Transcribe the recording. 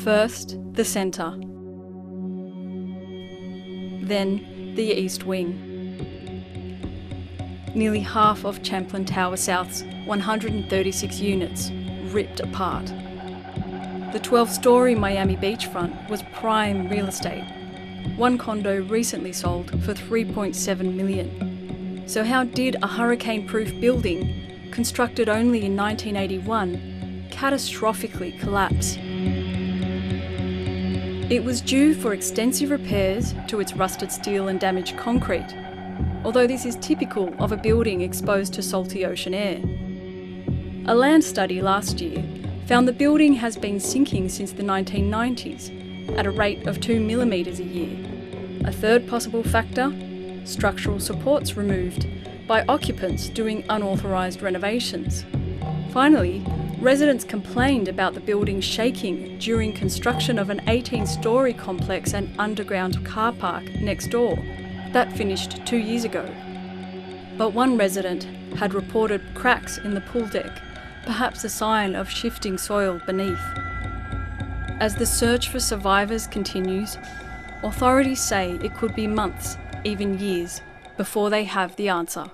First, the centre. Then, the east wing. Nearly half of Champlain Tower South's 136 units ripped apart. The 12-storey Miami beachfront was prime real estate. One condo recently sold for $3.7 million. So how did a hurricane-proof building, constructed only in 1981, catastrophically collapse? It was due for extensive repairs to its rusted steel and damaged concrete, although this is typical of a building exposed to salty ocean air. A land study last year found the building has been sinking since the 1990s at a rate of 2 millimetres a year. A third possible factor? Structural supports removed by occupants doing unauthorised renovations. Finally, residents complained about the building shaking during construction of an 18-storey complex and underground car park next door. That finished 2 years ago. But one resident had reported cracks in the pool deck, perhaps a sign of shifting soil beneath. As the search for survivors continues, authorities say it could be months, even years, before they have the answer.